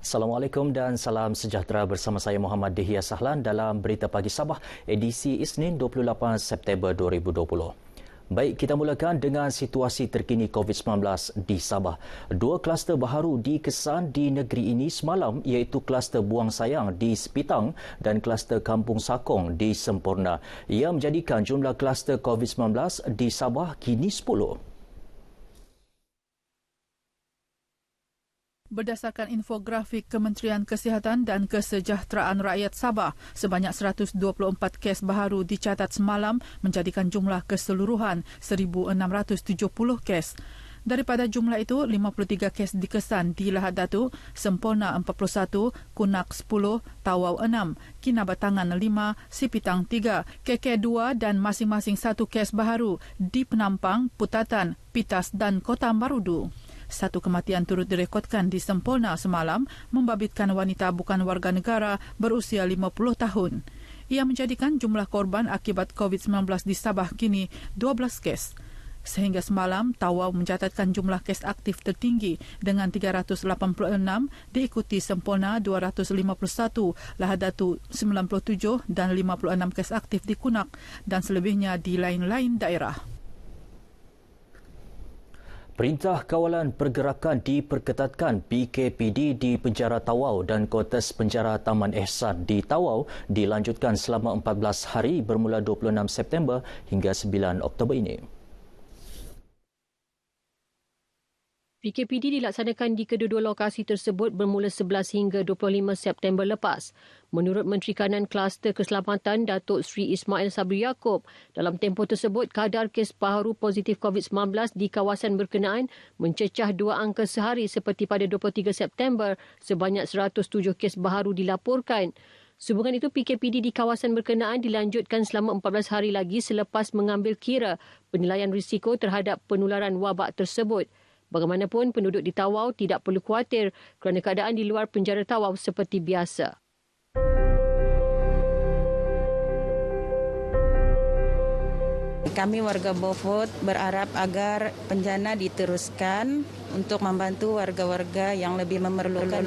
Assalamualaikum dan salam sejahtera bersama saya Muhammad Dihya Sahlan dalam Berita Pagi Sabah edisi Isnin 28 September 2020. Baik, kita mulakan dengan situasi terkini COVID-19 di Sabah. Dua kluster baharu dikesan di negeri ini semalam iaitu kluster Buang Sayang di Sepitang dan kluster Kampung Sakong di Semporna. Ia menjadikan jumlah kluster COVID-19 di Sabah kini 10. Berdasarkan infografik Kementerian Kesihatan dan Kesejahteraan Rakyat Sabah, sebanyak 124 kes baharu dicatat semalam menjadikan jumlah keseluruhan 1,670 kes. Daripada jumlah itu, 53 kes dikesan di Lahad Datu, Semporna 41, Kunak 10, Tawau 6, Kinabatangan 5, Sipitang 3, KK 2 dan masing-masing 1 kes baharu di Penampang, Putatan, Pitas dan Kota Marudu. 1 kematian turut direkodkan di Semporna semalam membabitkan wanita bukan warga negara berusia 50 tahun. Ia menjadikan jumlah korban akibat COVID-19 di Sabah kini 12 kes. Sehingga semalam, Tawau mencatatkan jumlah kes aktif tertinggi dengan 386, diikuti Semporna 251, Lahad Datu 97 dan 56 kes aktif di Kunak dan selebihnya di lain-lain daerah. Perintah Kawalan Pergerakan diperketatkan PKPD di Penjara Tawau dan Kotes Penjara Taman Ehsan di Tawau dilanjutkan selama 14 hari bermula 26 September hingga 9 Oktober ini. PKPD dilaksanakan di kedua-dua lokasi tersebut bermula 11 hingga 25 September lepas. Menurut Menteri Kanan Kluster Keselamatan Datuk Seri Ismail Sabri Yaakob, dalam tempoh tersebut kadar kes baharu positif COVID-19 di kawasan berkenaan mencecah 2 angka sehari seperti pada 23 September sebanyak 107 kes baharu dilaporkan. Sehubungan itu, PKPD di kawasan berkenaan dilanjutkan selama 14 hari lagi selepas mengambil kira penilaian risiko terhadap penularan wabak tersebut. Bagaimanapun, penduduk di Tawau tidak perlu khawatir kerana keadaan di luar penjara Tawau seperti biasa. Kami warga Beaufort berharap agar penjana diteruskan untuk membantu warga-warga yang lebih memerlukan.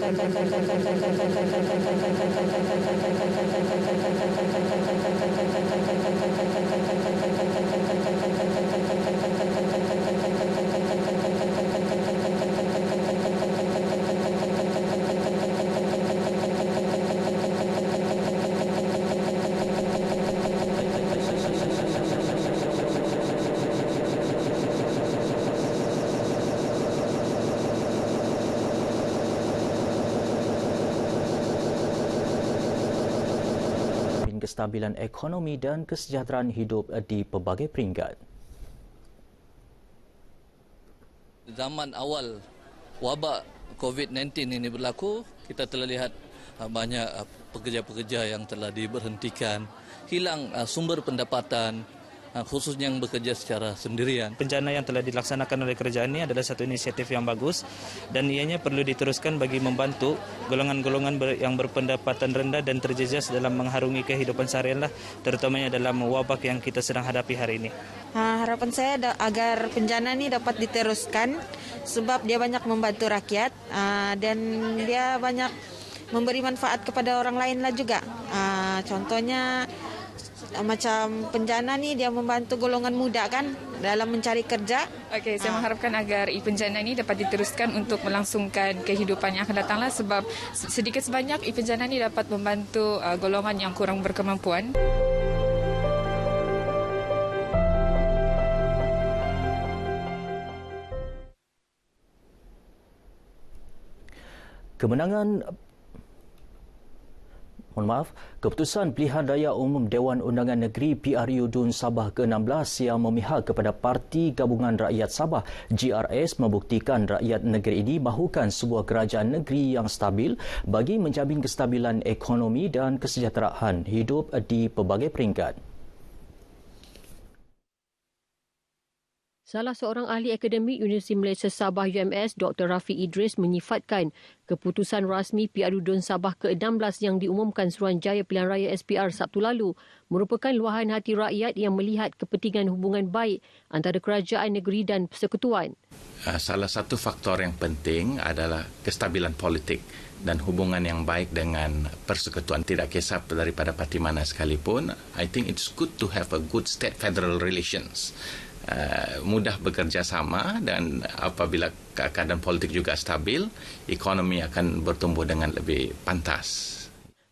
Kestabilan ekonomi dan kesejahteraan hidup di pelbagai peringkat. Zaman awal wabak COVID-19 ini berlaku, kita telah lihat banyak pekerja-pekerja yang telah diberhentikan, hilang sumber pendapatan, khususnya yang bekerja secara sendirian. Bencana yang telah dilaksanakan oleh kerajaan ini adalah satu inisiatif yang bagus dan ianya perlu diteruskan bagi membantu golongan-golongan yang berpendapatan rendah dan terjejas dalam mengharungi kehidupan seharian, terutamanya dalam wabak yang kita sedang hadapi hari ini. Harapan saya agar bencana ini dapat diteruskan sebab dia banyak membantu rakyat dan dia banyak memberi manfaat kepada orang lain lah juga. Contohnya macam penjana ni dia membantu golongan muda kan dalam mencari kerja. Okey, saya mengharapkan agar penjana ni dapat diteruskan untuk melangsungkan kehidupan yang akan datanglah sebab sedikit sebanyak penjana ni dapat membantu golongan yang kurang berkemampuan. Keputusan Pilihan Raya Umum Dewan Undangan Negeri PRU DUN Sabah ke-16 yang memihak kepada Parti Gabungan Rakyat Sabah GRS membuktikan rakyat negeri ini mahukan sebuah kerajaan negeri yang stabil bagi menjamin kestabilan ekonomi dan kesejahteraan hidup di pelbagai peringkat. Salah seorang ahli akademik Universiti Malaysia Sabah UMS, Dr. Rafi Idris menyifatkan keputusan rasmi PRU DUN Sabah ke-16 yang diumumkan Suruhanjaya Pilihan Raya SPR Sabtu lalu merupakan luahan hati rakyat yang melihat kepentingan hubungan baik antara kerajaan negeri dan persekutuan. Salah satu faktor yang penting adalah kestabilan politik dan hubungan yang baik dengan persekutuan, tidak kisah daripada parti mana sekalipun. I think it's good to have a good state federal relations. Mudah bekerja sama, dan apabila keadaan politik juga stabil, ekonomi akan bertumbuh dengan lebih pantas.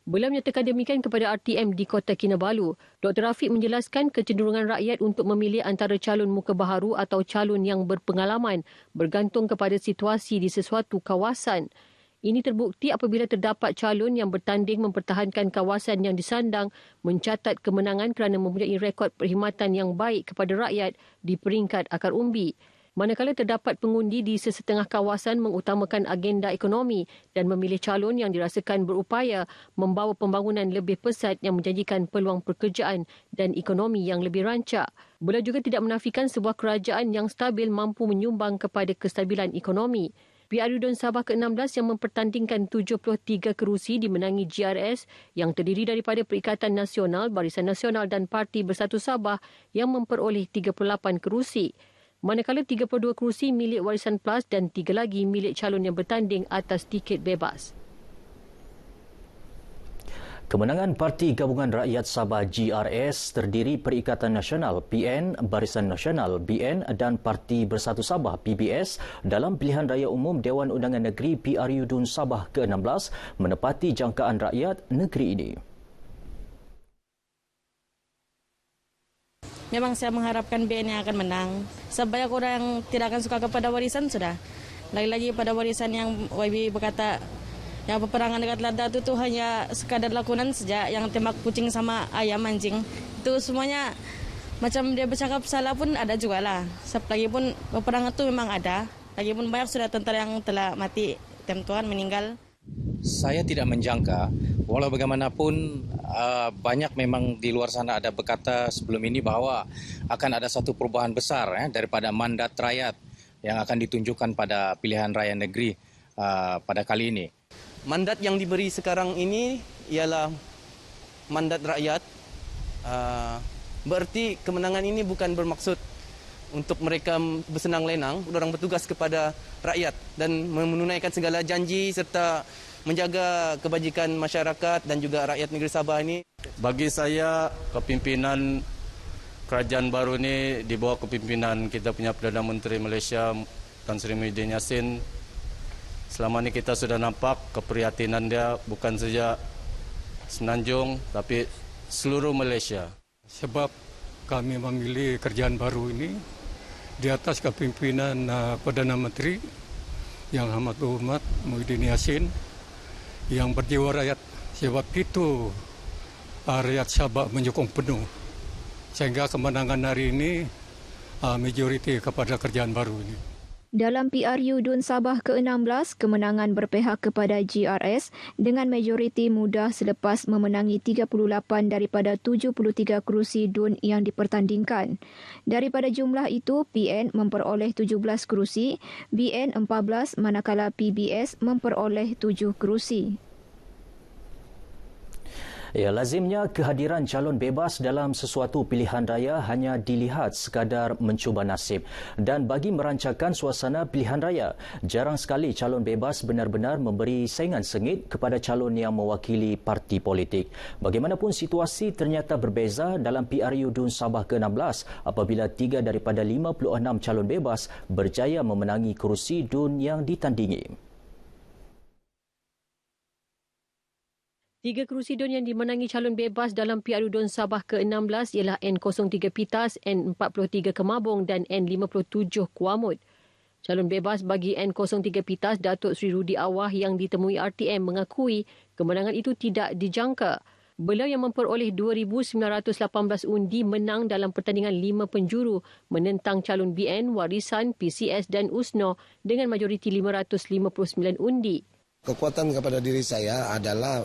Beliau menyatakan demikian kepada RTM di Kota Kinabalu. Dr. Rafiq menjelaskan kecenderungan rakyat untuk memilih antara calon muka baharu atau calon yang berpengalaman bergantung kepada situasi di sesuatu kawasan. Ini terbukti apabila terdapat calon yang bertanding mempertahankan kawasan yang disandang mencatat kemenangan kerana mempunyai rekod perkhidmatan yang baik kepada rakyat di peringkat akar umbi. Manakala terdapat pengundi di sesetengah kawasan mengutamakan agenda ekonomi dan memilih calon yang dirasakan berupaya membawa pembangunan lebih pesat yang menjanjikan peluang pekerjaan dan ekonomi yang lebih rancak. Beliau juga tidak menafikan sebuah kerajaan yang stabil mampu menyumbang kepada kestabilan ekonomi. PRU Dun Sabah ke-16 yang mempertandingkan 73 kerusi dimenangi GRS yang terdiri daripada Perikatan Nasional, Barisan Nasional dan Parti Bersatu Sabah yang memperoleh 38 kerusi. Manakala 32 kerusi milik Warisan Plus dan 3 lagi milik calon yang bertanding atas tiket bebas. Kemenangan Parti Gabungan Rakyat Sabah GRS terdiri Perikatan Nasional PN, Barisan Nasional BN dan Parti Bersatu Sabah PBS dalam pilihan raya umum Dewan Undangan Negeri PRU Dun Sabah ke-16 menepati jangkaan rakyat negeri ini. Memang saya mengharapkan BN yang akan menang. Sebab banyak orang yang tidak akan suka kepada warisan sudah. Lagi-lagi pada warisan yang YB berkata yang peperangan dekat Lada itu hanya sekadar lakonan saja, yang tembak kucing sama ayam anjing. Itu semuanya macam dia bercakap salah pun ada juga lah. Lagipun peperangan itu memang ada. Lagipun banyak sudah tentara yang telah mati, Tuhan meninggal. Saya tidak menjangka, walau bagaimanapun banyak memang di luar sana ada berkata sebelum ini bahawa akan ada satu perubahan besar daripada mandat rakyat yang akan ditunjukkan pada pilihan raya negeri pada kali ini. Mandat yang diberi sekarang ini ialah mandat rakyat. Berarti kemenangan ini bukan bermaksud untuk mereka bersenang lenang, orang bertugas kepada rakyat dan menunaikan segala janji serta menjaga kebajikan masyarakat dan juga rakyat negeri Sabah ini. Bagi saya, kepimpinan kerajaan baru ini di bawah kepimpinan kita punya Perdana Menteri Malaysia Tan Sri Muhyiddin Yassin, selama ini kita sudah nampak keprihatinan dia bukan saja Semenanjung tapi seluruh Malaysia. Sebab kami memilih kerajaan baru ini di atas kepimpinan Perdana Menteri Yang Amat Berhormat Muhyiddin Yassin yang berjiwa rakyat. Sebab itu rakyat Sabah menyokong penuh sehingga kemenangan hari ini majoriti kepada kerajaan baru ini. Dalam PRU Dun Sabah ke-16, kemenangan berpihak kepada GRS dengan majoriti mudah selepas memenangi 38 daripada 73 kerusi Dun yang dipertandingkan. Daripada jumlah itu, PN memperoleh 17 kerusi, BN 14 manakala PBS memperoleh 7 kerusi. Ya, lazimnya kehadiran calon bebas dalam sesuatu pilihan raya hanya dilihat sekadar mencuba nasib. Dan bagi merancakan suasana pilihan raya, jarang sekali calon bebas benar-benar memberi saingan sengit kepada calon yang mewakili parti politik. Bagaimanapun situasi ternyata berbeza dalam PRU Dun Sabah ke-16 apabila 3 daripada 56 calon bebas berjaya memenangi kerusi Dun yang ditandingi. 3 kerusi Dun yang dimenangi calon bebas dalam PRU Dun Sabah ke-16 ialah N03 Pitas, N43 Kemabong dan N57 Kuamut. Calon bebas bagi N03 Pitas, Datuk Seri Rudi Awah yang ditemui RTM mengakui kemenangan itu tidak dijangka. Beliau yang memperoleh 2,918 undi menang dalam pertandingan 5 penjuru menentang calon BN, Warisan, PCS dan USNO dengan majoriti 559 undi. Kekuatan kepada diri saya adalah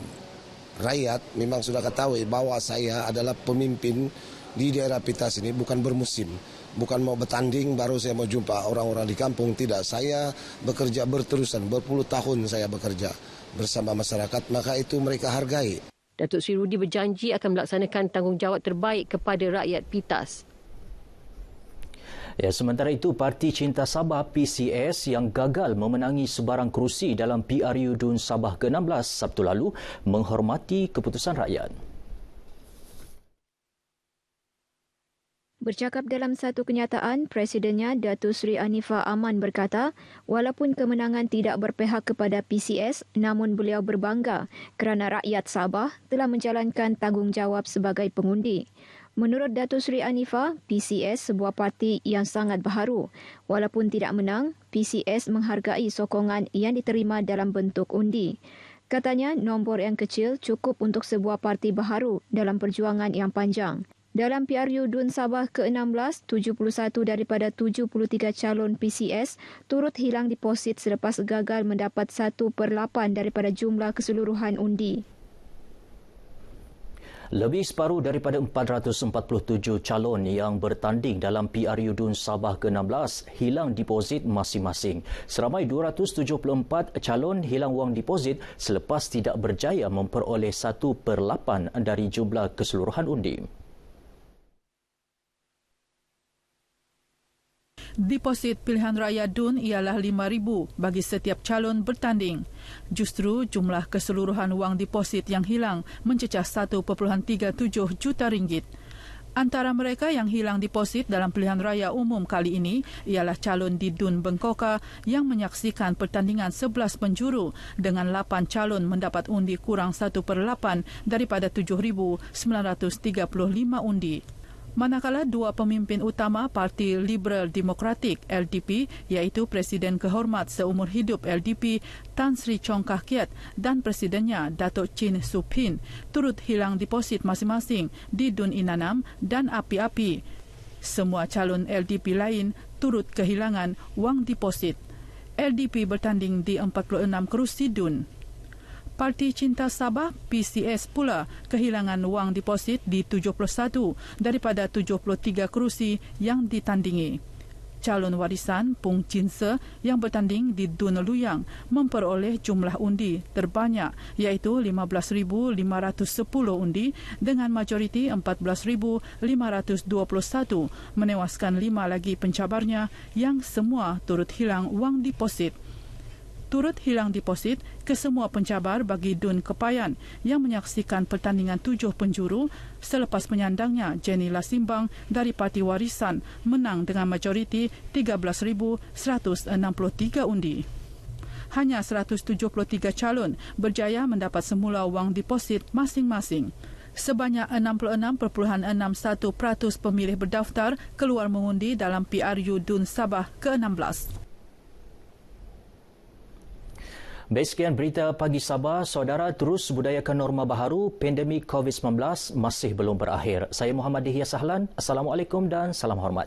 rakyat memang sudah ketahui bahwa saya adalah pemimpin di daerah Pitas ini, bukan bermusim. Bukan mau bertanding baru saya mau jumpa orang-orang di kampung, tidak. Saya bekerja berterusan, berpuluh tahun saya bekerja bersama masyarakat, maka itu mereka hargai. Datuk Seri Rudi berjanji akan melaksanakan tanggungjawab terbaik kepada rakyat Pitas. Ya, sementara itu, Parti Cinta Sabah PCS yang gagal memenangi sebarang kerusi dalam PRU DUN Sabah ke-16 Sabtu lalu menghormati keputusan rakyat. Bercakap dalam satu kenyataan, Presidennya Datuk Seri Anifah Aman berkata, walaupun kemenangan tidak berpihak kepada PCS, namun beliau berbangga kerana rakyat Sabah telah menjalankan tanggungjawab sebagai pengundi. Menurut Datuk Seri Anifah, PCS sebuah parti yang sangat baharu. Walaupun tidak menang, PCS menghargai sokongan yang diterima dalam bentuk undi. Katanya, nombor yang kecil cukup untuk sebuah parti baharu dalam perjuangan yang panjang. Dalam PRU DUN Sabah ke-16, 71 daripada 73 calon PCS turut hilang deposit selepas gagal mendapat 1/8 daripada jumlah keseluruhan undi. Lebih separuh daripada 447 calon yang bertanding dalam PRU DUN Sabah ke-16 hilang deposit masing-masing. Seramai 274 calon hilang wang deposit selepas tidak berjaya memperoleh 1/8 dari jumlah keseluruhan undi. Deposit pilihan raya DUN ialah RM5,000 bagi setiap calon bertanding. Justru jumlah keseluruhan wang deposit yang hilang mencecah 1.37 juta ringgit. Antara mereka yang hilang deposit dalam pilihan raya umum kali ini ialah calon di DUN Bengkoka yang menyaksikan pertandingan 11 penjuru dengan 8 calon mendapat undi kurang 1/8 daripada 7,935 undi. Manakala dua pemimpin utama Parti Liberal Demokratik LDP iaitu Presiden Kehormat Seumur Hidup LDP Tan Sri Chong Kah Kiat dan Presidennya Datuk Chin Soo Phin turut hilang deposit masing-masing di DUN Inanam dan Api-Api. Semua calon LDP lain turut kehilangan wang deposit. LDP bertanding di 46 kerusi DUN. Parti Cinta Sabah PCS pula kehilangan wang deposit di 71 daripada 73 kerusi yang ditandingi. Calon warisan Pung Chin Se yang bertanding di DUN Luyang memperoleh jumlah undi terbanyak iaitu 15,510 undi dengan majoriti 14,521 menewaskan 5 lagi pencabarnya yang semua turut hilang wang deposit. Turut hilang deposit kesemua pencabar bagi DUN Kepayan yang menyaksikan pertandingan 7 penjuru selepas penyandangnya Jenny Lasimbang dari Parti Warisan menang dengan majoriti 13,163 undi. Hanya 173 calon berjaya mendapat semula wang deposit masing-masing. Sebanyak 66.61% pemilih berdaftar keluar mengundi dalam PRU DUN Sabah ke-16. Baik, sekian berita pagi Sabah. Saudara, terus budayakan norma baharu, pandemik COVID-19 masih belum berakhir. Saya Muhammad Dihya Sahlan. Assalamualaikum dan salam hormat.